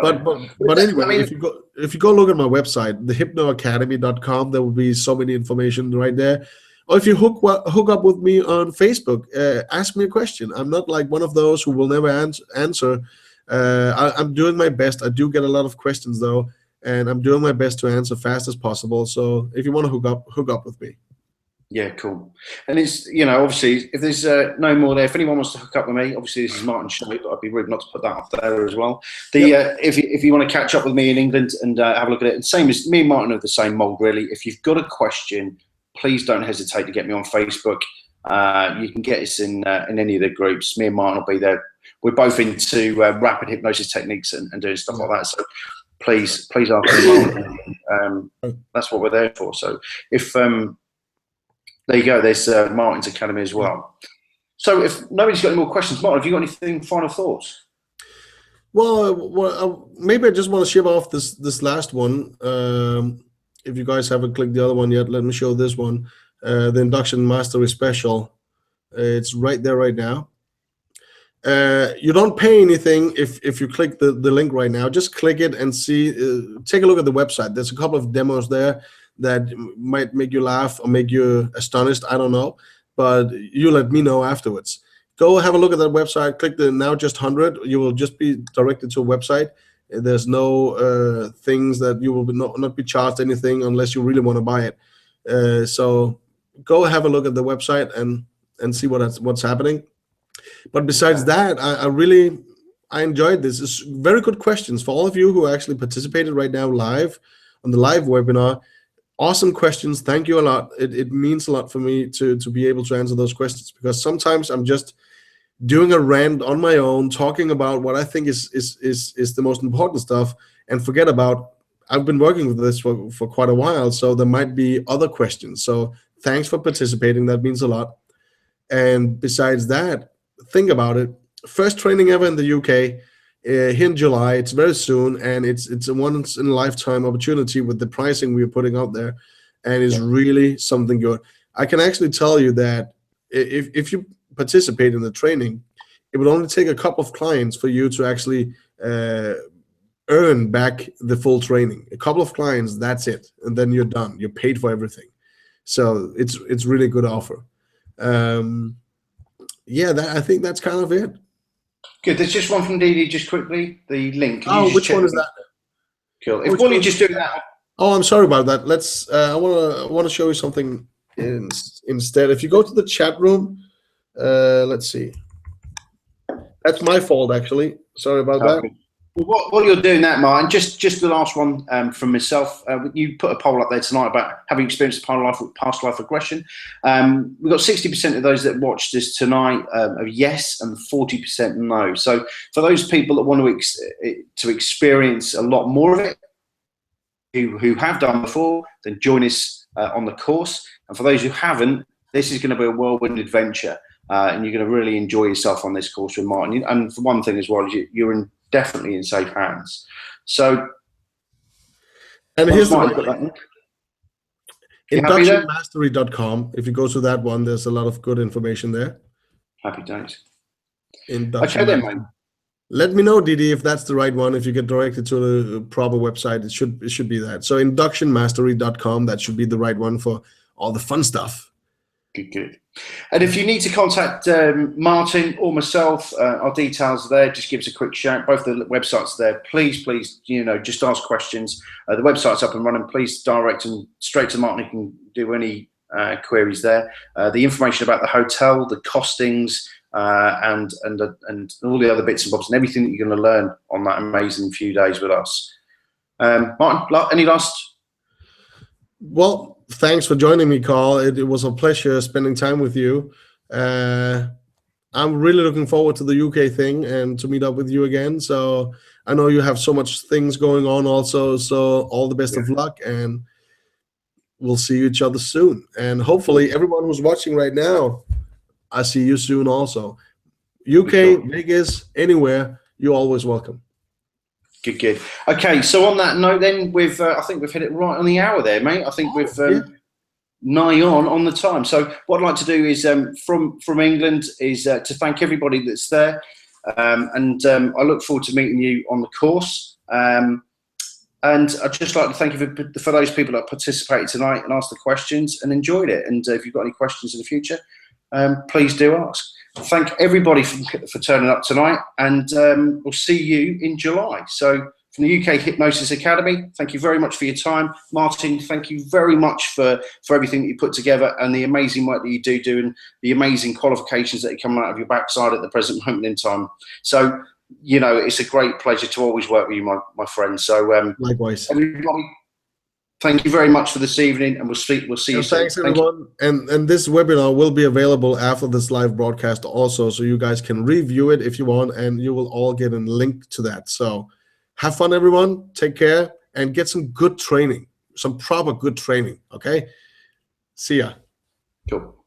But anyway, I mean, if you go look at my website, thehypnoacademy.com, there will be so many information right there. Or if you hook up with me on Facebook, ask me a question. I'm not like one of those who will never answer. I'm doing my best. I do get a lot of questions though, and I'm doing my best to answer fast as possible. So if you want to hook up with me. Yeah, cool. And it's, obviously, if there's no more there, if anyone wants to hook up with me, obviously this is Martin's show, but I'd be rude not to put that up there as well. If you want to catch up with me in England and have a look at it, and same as me and Martin are the same mold, really. If you've got a question, please don't hesitate to get me on Facebook. You can get us in any of the groups. Me and Martin will be there. We're both into rapid hypnosis techniques and doing stuff like that. So please ask me, Martin. That's what we're there for. So if there you go. There's Martin's Academy as well. So if nobody's got any more questions, Martin, have you got anything, final thoughts? Well, maybe I just want to ship off this last one. If you guys haven't clicked the other one yet, let me show this one. The Induction Mastery Special. It's right there right now. You don't pay anything if you click the link right now. Just click it and see. Take a look at the website. There's a couple of demos there that might make you laugh or make you astonished. I don't know, but you let me know afterwards. Go have a look at that website. Click the now just 100. You will just be directed to a website. There's no things that you will not be charged anything unless you really want to buy it. So go have a look at the website and see what's happening. But besides that, I enjoyed this. It's very good questions for all of you who actually participated right now live on the live webinar. Awesome questions. Thank you a lot. It means a lot for me to be able to answer those questions, because sometimes I'm just doing a rant on my own, talking about what I think is the most important stuff, and forget about I've been working with this for quite a while, so there might be other questions. So thanks for participating. That means a lot. And besides that, think about it. First training ever in the UK. Here in July. It's very soon, and it's a once in a lifetime opportunity with the pricing we're putting out there, and it's really something good. I can actually tell you that if you participate in the training, it would only take a couple of clients for you to actually earn back the full training. A couple of clients, that's it, and then you're done. You're paid for everything. So it's really good offer. I think that's kind of it. Good. There's just one from DD, just quickly. The link. Which one is that? Cool. If while you're just doing that. Oh, I'm sorry about that. Let's. I want to show you something instead. If you go to the chat room, let's see. That's my fault, actually. Sorry about that. Well, while you're doing that, Martin, just the last one from myself. You put a poll up there tonight about having experienced past life regression. We've got 60% of those that watched this tonight of yes and 40% no. So for those people that want to experience a lot more of it, who have done before, then join us on the course. And for those who haven't, this is going to be a whirlwind adventure, and you're going to really enjoy yourself on this course with Martin. And for one thing as well, you're definitely in safe hands. So, and here's the inductionmastery.com. If you go to that one, there's a lot of good information there. Happy days. Okay then, mate. Let me know, Didi, if that's the right one. If you get directed to the proper website, it should be that. So inductionmastery.com, that should be the right one for all the fun stuff. Good. And if you need to contact Martin or myself, our details are there. Just give us a quick shout. Both the websites are there. Please, just ask questions. The website's up and running. Please direct them straight to Martin. He can do any queries there. The information about the hotel, the costings, and all the other bits and bobs and everything that you're going to learn on that amazing few days with us. Martin, any last? Well, thanks for joining me, Carl. It was a pleasure spending time with you. I'm really looking forward to the UK thing and to meet up with you again. So I know you have so much things going on also. So all the best of luck, and we'll see each other soon. And hopefully everyone who's watching right now, I see you soon also. UK, Vegas, anywhere, you're always welcome. Good, good. Okay, so on that note, then I think we've hit it right on the hour there, mate. I think we've nigh on the time. So what I'd like to do is from England is to thank everybody that's there, and I look forward to meeting you on the course. And I'd just like to thank you for those people that participated tonight and asked the questions and enjoyed it. And if you've got any questions in the future, please do ask. Thank everybody for turning up tonight, and we'll see you in July. So from the UK Hypnosis Academy, thank you very much for your time. Martin, thank you very much for everything that you put together and the amazing work that you do, doing the amazing qualifications that are coming out of your backside at the present moment in time. So, you know, it's a great pleasure to always work with you, my friend. So likewise. Everybody, thank you very much for this evening, and we'll see you soon. Thanks, everyone. And this webinar will be available after this live broadcast also, so you guys can review it if you want, and you will all get a link to that. So have fun, everyone. Take care and get some good training, some proper good training. Okay? See ya. Cool.